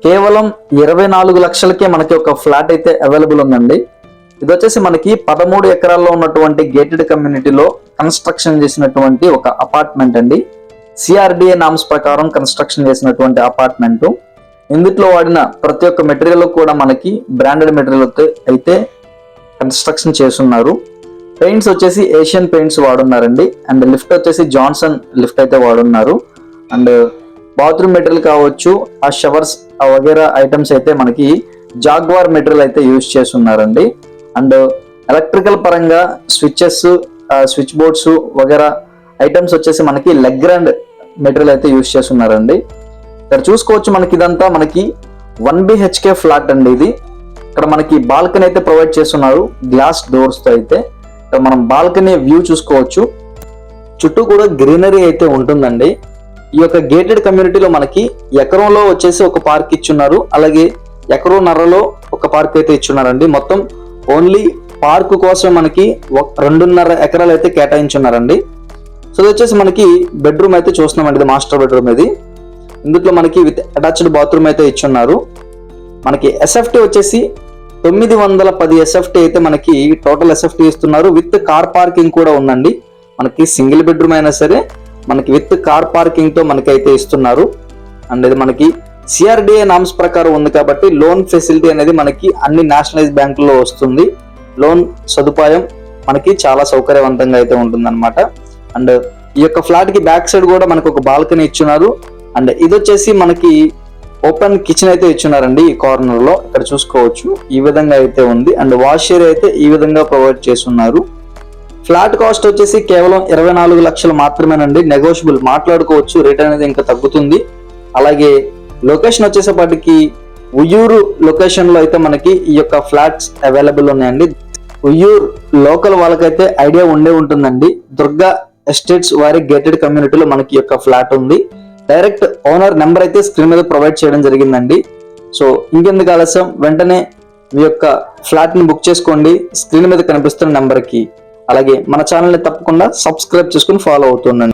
కేవలం 24 లక్షలకే మనకి ఒక ఫ్లాట్ అయితే అవైలబుల్ ఉందండి. ఇది వచ్చేసి మనకి 13 ఎకరాల్లో ఉన్నటువంటి గేటెడ్ కమ్యూనిటీలో కన్స్ట్రక్షన్ చేసినటువంటి ఒక అపార్ట్మెంట్ అండి. సిఆర్డిఏ నామ్స్ ప్రకారం కన్స్ట్రక్షన్ చేసినటువంటి అపార్ట్మెంట్. ఇందులో వాడిన ప్రతి ఒక్క మెటీరియల్ కూడా మనకి బ్రాండెడ్ మెటీరియల్ అయితే కన్స్ట్రక్షన్ చేస్తున్నారు. పెయింట్స్ వచ్చేసి ఏషియన్ పెయింట్స్ వాడున్నారండి. అండ్ లిఫ్ట్ వచ్చేసి జాన్సన్ లిఫ్ట్ అయితే వాడున్నారు. అండ్ బాత్రూమ్ మెటీరియల్ కావచ్చు, ఆ షవర్స్ వగేరా ఐటమ్స్ అయితే మనకి జాగ్వార్ మెటీరియల్ అయితే యూజ్ చేస్తున్నారండి. అండ్ ఎలక్ట్రికల్ పరంగా స్విచ్చెస్, స్విచ్ బోర్డ్స్ వగేరా ఐటమ్స్ వచ్చేసి మనకి లెగ్రాండ్ మెటీరియల్ అయితే యూజ్ చేస్తున్నారండి. ఇక్కడ చూసుకోవచ్చు మనకి ఇదంతా మనకి 1 BHK ఫ్లాట్ అండి. ఇది ఇక్కడ మనకి బాల్కనీ అయితే ప్రొవైడ్ చేస్తున్నారు గ్లాస్ డోర్స్ తో. అయితే ఇక్కడ మనం బాల్కనీ వ్యూ చూసుకోవచ్చు. చుట్టూ కూడా గ్రీనరీ అయితే ఉంటుందండి. ఈ యొక్క గేటెడ్ కమ్యూనిటీలో మనకి ఎకరంలో వచ్చేసి ఒక పార్క్ ఇచ్చున్నారు, అలాగే ఎకరన్నరలో ఒక పార్క్ అయితే ఇచ్చున్నారండి. మొత్తం ఓన్లీ పార్క్ కోసం మనకి 2.5 ఎకరాలు అయితే కేటాయించున్నారండి. సో ఇది వచ్చేసి మనకి బెడ్రూమ్ అయితే చూస్తున్నామండి. ఇది మాస్టర్ బెడ్రూమ్. ఇది ఇందులో మనకి విత్ అటాచ్డ్ బాత్రూమ్ అయితే ఇచ్చున్నారు. మనకి ఎస్ఎఫ్టీ వచ్చేసి 910 ఎస్ఎఫ్టీ అయితే మనకి టోటల్ ఎస్ఎఫ్టీ ఇస్తున్నారు. విత్ కార్ పార్కింగ్ కూడా ఉందండి. మనకి సింగిల్ బెడ్రూమ్ అయినా సరే మనకి విత్ కార్ పార్కింగ్ తో మనకైతే ఇస్తున్నారు. అండ్ ఇది మనకి సిఆర్డిఏ నామ్స్ ప్రకారం ఉంది కాబట్టి లోన్ ఫెసిలిటీ అనేది మనకి అన్ని నేషనలైజ్ బ్యాంకుల్లో వస్తుంది. లోన్ సదుపాయం మనకి చాలా సౌకర్యవంతంగా అయితే ఉంటుంది అనమాట. అండ్ ఈ యొక్క ఫ్లాట్ కి బ్యాక్ సైడ్ కూడా మనకు ఒక బాల్కనీ ఇచ్చున్నారు. అండ్ ఇది వచ్చేసి మనకి ఓపెన్ కిచెన్ అయితే ఇచ్చున్నారండి. ఈ కార్నర్ లో ఇక్కడ చూసుకోవచ్చు ఈ విధంగా అయితే ఉంది. అండ్ వాష్ ఏరియా అయితే ఈ విధంగా ప్రొవైడ్ చేస్తున్నారు. ఫ్లాట్ కాస్ట్ వచ్చేసి కేవలం 24 లక్షలు మాత్రమేనండి. నెగోషియబుల్, మాట్లాడుకోవచ్చు. రేట్ అనేది ఇంకా తగ్గుతుంది. అలాగే లొకేషన్ వచ్చేసేపటికి ఉయ్యూరు లొకేషన్ లో అయితే మనకి ఈ యొక్క ఫ్లాట్స్ అవైలబుల్ ఉన్నాయండి. ఉయ్యూరు లోకల్ వాళ్ళకైతే ఐడియా ఉండే ఉంటుందండి. దుర్గా ఎస్టేట్స్ వారి గేటెడ్ కమ్యూనిటీలో మనకి యొక్క ఫ్లాట్ ఉంది. డైరెక్ట్ ఓనర్ నెంబర్ అయితే స్క్రీన్ మీద ప్రొవైడ్ చేయడం జరిగిందండి. సో ఇంకెందుకు ఆలస్యం, వెంటనే మీ యొక్క ఫ్లాట్ ని బుక్ చేసుకోండి స్క్రీన్ మీద కనిపిస్తున్న నెంబర్ కి. అలాగే మన ఛానల్ ని తప్పకుండా సబ్స్క్రైబ్ చేసుకుని ఫాలో అవుతుండండి.